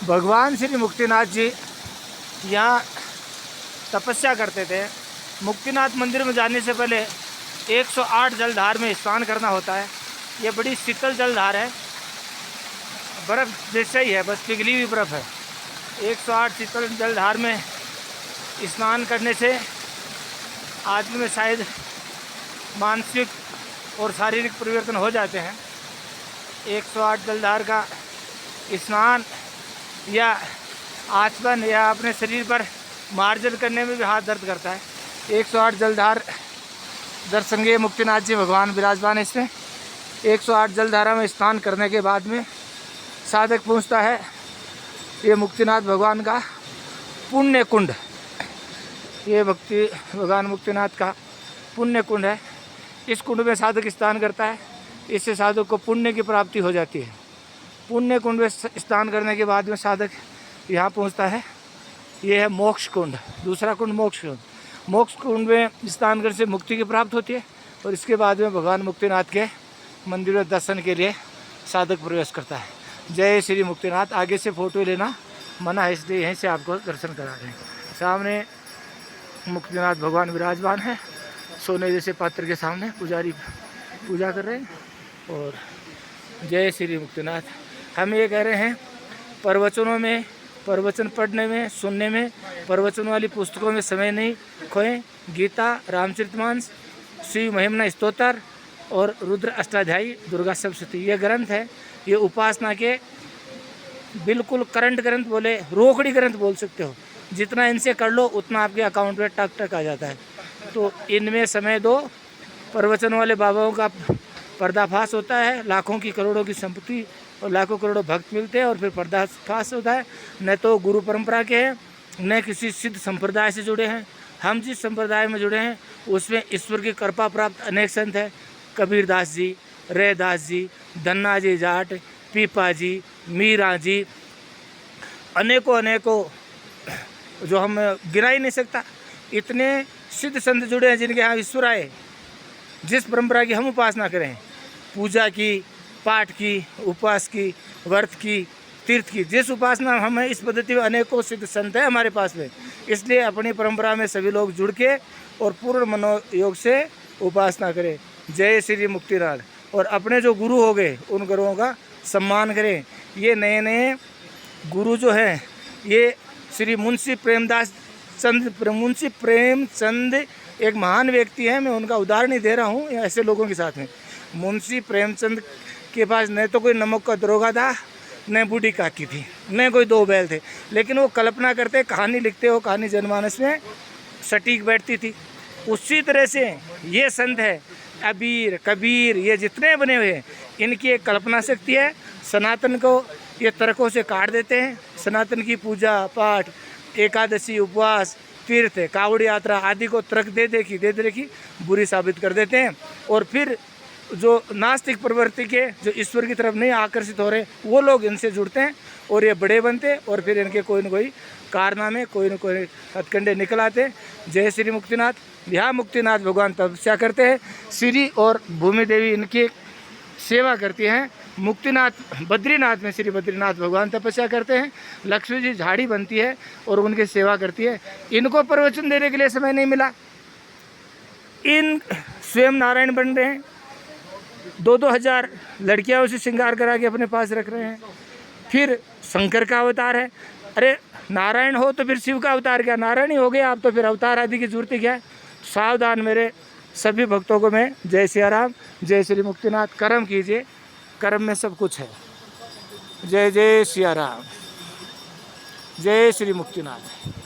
भगवान श्री मुक्तिनाथ जी यहाँ तपस्या करते थे। मुक्तिनाथ मंदिर में जाने से पहले 108 जलधार में स्नान करना होता है। ये बड़ी शीतल जलधार है, बर्फ़ जैसा ही है, बस पिघली हुई बर्फ़ है। 108 शीतल जलधार में स्नान करने से आदमी में शायद मानसिक और शारीरिक परिवर्तन हो जाते हैं। 108 जलधार का स्नान या आचमन या अपने शरीर पर मार्जन करने में भी हाथ दर्द करता है। 108 जलधार दर्शन के मुक्तिनाथ जी भगवान विराजमान है इसमें। 108 जलधारा में स्नान करने के बाद में साधक पहुंचता है ये मुक्तिनाथ भगवान का पुण्य कुंड। ये भक्ति भगवान मुक्तिनाथ का पुण्य कुंड है। इस कुंड में साधक स्नान करता है, इससे साधक को पुण्य की प्राप्ति हो जाती है। पुण्य कुंड में स्नान करने के बाद में साधक यहाँ पहुँचता है। ये है मोक्ष कुंड, दूसरा कुंड मोक्ष कुंड। मोक्ष कुंड में स्नान करने से मुक्ति की प्राप्त होती है और इसके बाद में भगवान मुक्तिनाथ के मंदिर में दर्शन के लिए साधक प्रवेश करता है। जय श्री मुक्तिनाथ। आगे से फ़ोटो लेना मना है, इसलिए यहीं से आपको दर्शन करा रहे हैं। सामने मुक्तिनाथ भगवान विराजमान है, सोने जैसे पात्र के सामने पुजारी पूजा कर रहे हैं। और जय श्री मुक्तिनाथ। हम ये कह रहे हैं, प्रवचनों में, प्रवचन पढ़ने में, सुनने में, प्रवचन वाली पुस्तकों में समय नहीं खोएं। गीता, रामचरितमानस, शिव महिमना स्तोत्र और रुद्र अष्टाध्यायी, दुर्गा सप्तशती, ये ग्रंथ है। ये उपासना के बिल्कुल करंट ग्रंथ बोले, रोकड़ी ग्रंथ बोल सकते हो। जितना इनसे कर लो उतना आपके अकाउंट में टक टक आ जाता है। तो इनमें समय दो। प्रवचन वाले बाबाओं का पर्दाफाश होता है, लाखों की करोड़ों की संपत्ति और लाखों करोड़ों भक्त मिलते हैं और फिर पर्दाफाश होता है। न तो गुरु परंपरा के हैं, न किसी सिद्ध संप्रदाय से जुड़े हैं। हम जिस संप्रदाय में जुड़े हैं उसमें ईश्वर की कृपा प्राप्त अनेक संत हैं। कबीरदास जी, रैदास जी, धन्ना जी जाट, पीपा जी, मीरा जी, अनेकों अनेकों जो हम गिना ही नहीं सकता। इतने सिद्ध संत जुड़े हैं जिनके यहाँ ईश्वर आए। जिस परंपरा की हम उपासना करें, पूजा की, पाठ की, उपवास की, व्रत की, तीर्थ की, जिस उपासना हम है, इस पद्धति में अनेकों सिद्ध संत है हमारे पास में। इसलिए अपनी परंपरा में सभी लोग जुड़ के और पूर्ण मनोयोग से उपासना करें। जय श्री मुक्तिनाथ। और अपने जो गुरु हो गए उन गुरुओं का सम्मान करें। ये नए नए गुरु जो हैं, ये श्री मुंशी प्रेमचंद एक महान व्यक्ति हैं। मैं उनका उदाहरण ही दे रहा हूँ ऐसे लोगों के साथ में। मुंशी प्रेमचंद के पास न तो कोई नमक का दरोगा था, न बूढ़ी काकी थी, न कोई दो बैल थे, लेकिन वो कल्पना करते, कहानी लिखते हो, कहानी जनमानस में सटीक बैठती थी। उसी तरह से ये संत है, अबीर, कबीर, ये जितने बने हुए हैं, इनकी एक कल्पना शक्ति है। सनातन को ये तर्कों से काट देते हैं। सनातन की पूजा पाठ, एकादशी, उपवास, तीर्थ, कावड़ यात्रा आदि को तर्क दे देखी बुरी साबित कर देते हैं। और फिर जो नास्तिक प्रवृत्ति के, जो ईश्वर की तरफ नहीं आकर्षित हो रहे, वो लोग इनसे जुड़ते हैं और ये बड़े बनते और फिर इनके कोई न कोई कारनामे, कोई न कोई हथकंडे निकल आते। जय श्री मुक्तिनाथ। यहाँ मुक्तिनाथ भगवान तपस्या करते हैं। श्री और भूमि देवी इनकी सेवा करती हैं। मुक्तिनाथ बद्रीनाथ में श्री बद्रीनाथ भगवान तपस्या करते हैं। लक्ष्मी जी झाड़ी बनती है और उनकी सेवा करती है। इनको प्रवचन देने के लिए समय नहीं मिला। इन स्वयं नारायण बन रहे हैं। 2-2 हज़ार लड़कियां उसे श्रृंगार करा के अपने पास रख रहे हैं। फिर शंकर का अवतार है। अरे नारायण हो तो फिर शिव का अवतार क्या? नारायण ही हो गए आप, तो फिर अवतार आदि की जरूरत क्या है? सावधान मेरे सभी भक्तों को मैं जय सिया राम, जय श्री मुक्तिनाथ। कर्म कीजिए, कर्म में सब कुछ है। जय जय सिया राम, जय श्री मुक्तिनाथ।